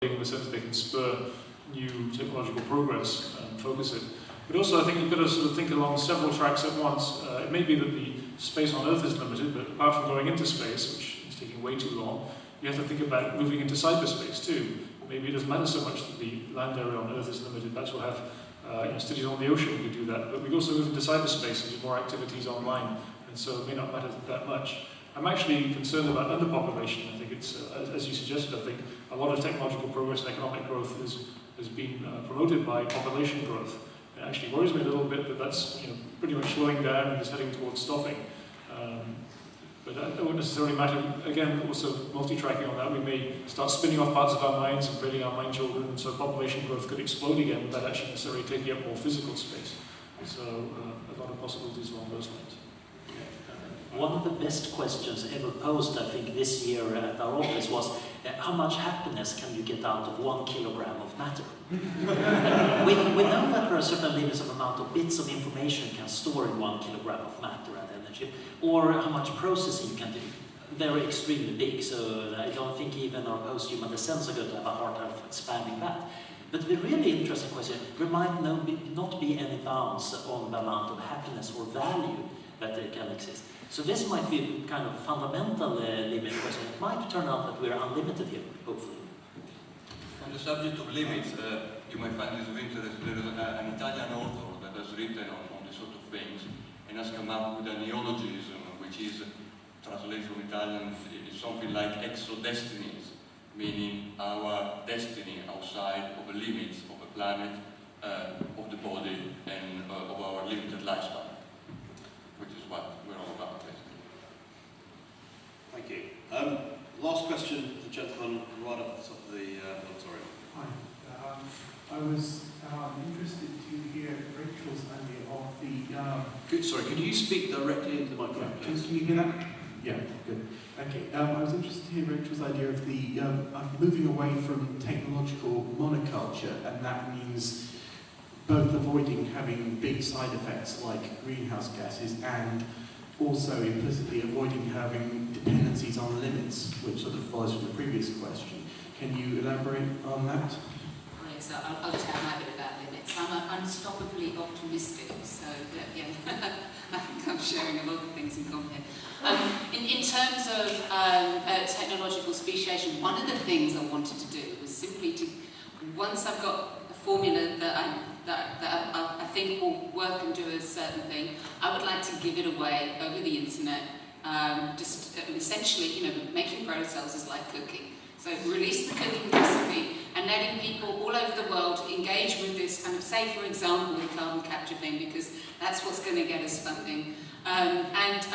in the sense that they can spur new technological progress and focus it. But also I think you've got to sort of think along several tracks at once. It may be that the space on Earth is limited, but apart from going into space, which is taking way too long, you have to think about moving into cyberspace too. Maybe it doesn't matter so much that the land area on Earth is limited. Perhaps we'll have cities on the ocean who could do that. But we also move into cyberspace and do more activities online, and so it may not matter that much. I'm actually concerned about underpopulation. I think it's, as you suggested, I think a lot of technological progress and economic growth has been promoted by population growth. It actually worries me a little bit that that's pretty much slowing down and is heading towards stopping. But that wouldn't necessarily matter. Again, also multi-tracking on that, we may start spinning off parts of our minds and creating our mind children, and so population growth could explode again without actually necessarily taking up more physical space. So a lot of possibilities along those lines. One of the best questions ever posed, I think, this year at our office was, how much happiness can you get out of 1 kilogram of matter? we know that there are certain limits of amount of bits of information you can store in 1 kilogram of matter and energy, or how much processing you can do. Very extremely big, so I don't think even our post-human descents are going to have a hard time expanding that. But the really interesting question, there might not be any bounds on the amount of happiness or value that can exist. So this might be a kind of fundamental limit question. It might turn out that we're unlimited here, hopefully. On the subject of limits, you might find this of interest. There is an Italian author that has written on these sort of things and has come up with a neologism, which is translated from Italian, is something like exodestinies, meaning our destiny outside of the limits of the planet, of the body, and of our limited lifespan, which is what we're all about, basically. Thank you. Last question, the gentleman right up the top of the auditorium. Hi. I was interested to hear Rachel's idea of the... Sorry, can you speak directly into the microphone, please? Can you hear that? Yeah, good. Okay. I was interested to hear Rachel's idea of the moving away from technological monoculture, and that means both avoiding having big side effects like greenhouse gases and also implicitly avoiding having dependencies on limits, which sort of follows from the previous question. Can you elaborate on that? Right, so I'll tell my bit about limits. I'm unstoppably optimistic, so yeah, I think I'm sharing a lot of things in common here. In terms of technological speciation, one of the things I wanted to do was simply to, once I've got a formula that I think will work and do a certain thing, I would like to give it away over the internet. Just essentially, making protocells is like cooking. So release the cooking recipe and letting people all over the world engage with this kind of, say for example, the carbon capture thing, because that's what's going to get us funding. And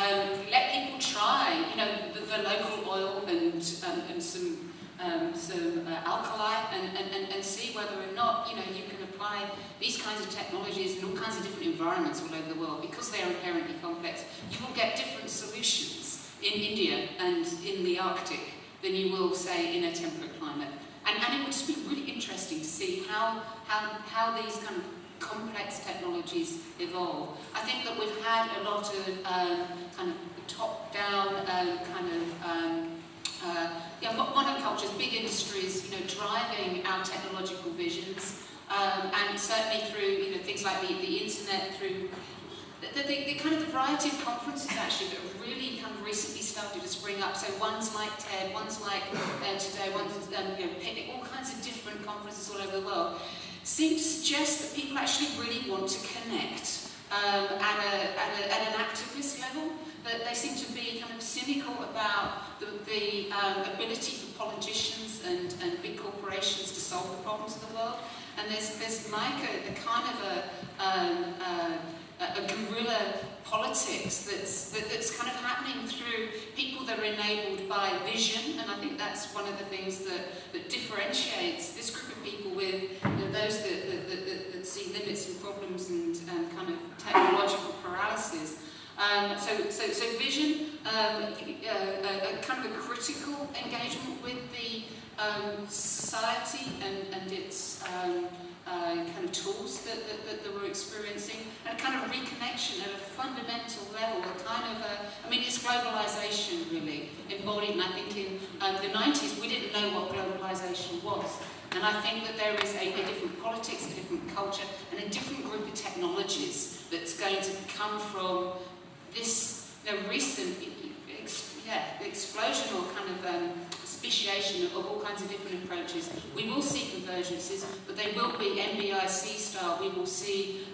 let people try, the local oil and some alkali, and see whether or not you can apply these kinds of technologies in all kinds of different environments all over the world. Because they are inherently complex, you will get different solutions in India and in the Arctic than you will, say, in a temperate climate. And it would just be really interesting to see how these kind of complex technologies evolve. I think that we've had a lot of kind of top-down monocultures, big industries, driving our technological visions, and certainly through things like the internet, through the kind of variety of conferences actually that have really kind of recently started to spring up. So one's like TED, one's like Today, one's Picnic, all kinds of different conferences all over the world, seem to suggest that people actually really want to connect at an activist level. That they seem to be kind of cynical about the ability for politicians and big corporations to solve the problems of the world. And there's like a kind of a guerrilla politics that's kind of happening through people that are enabled by vision, and I think that's one of the things that differentiates this group of people with those that see limits and problems and kind of technological paralysis. So vision, a kind of a critical engagement with the society and its kind of tools that we're experiencing, and a kind of reconnection at a fundamental level, a kind of I mean, it's globalisation really embodied, and I think in the 90s we didn't know what globalisation was. And I think that there is a different politics, a different culture, and a different group of technologies that's going to come from this recent explosion or kind of speciation of all kinds of different approaches. We will see convergences, but they will be NBIC style. We will see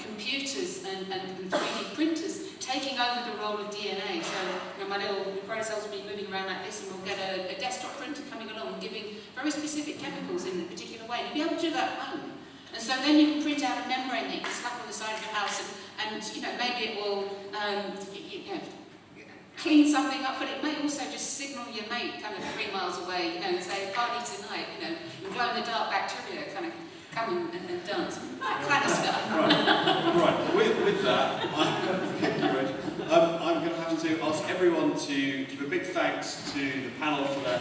computers and 3D printers taking over the role of DNA. So my little protocells will be moving around like this, and we'll get a desktop printer coming along and giving very specific chemicals in a particular way. And you'll be able to do that at home. And so then you can print out a membrane that you can slap on the side of your house, and maybe it will clean something up, but it may also just signal your mate kind of 3 miles away, and say, party tonight, and glow-in-the-dark bacteria kind of come and dance, that kind of stuff. Right. With that, thank you, Rich. I'm going to have to ask everyone to give a big thanks to the panel for their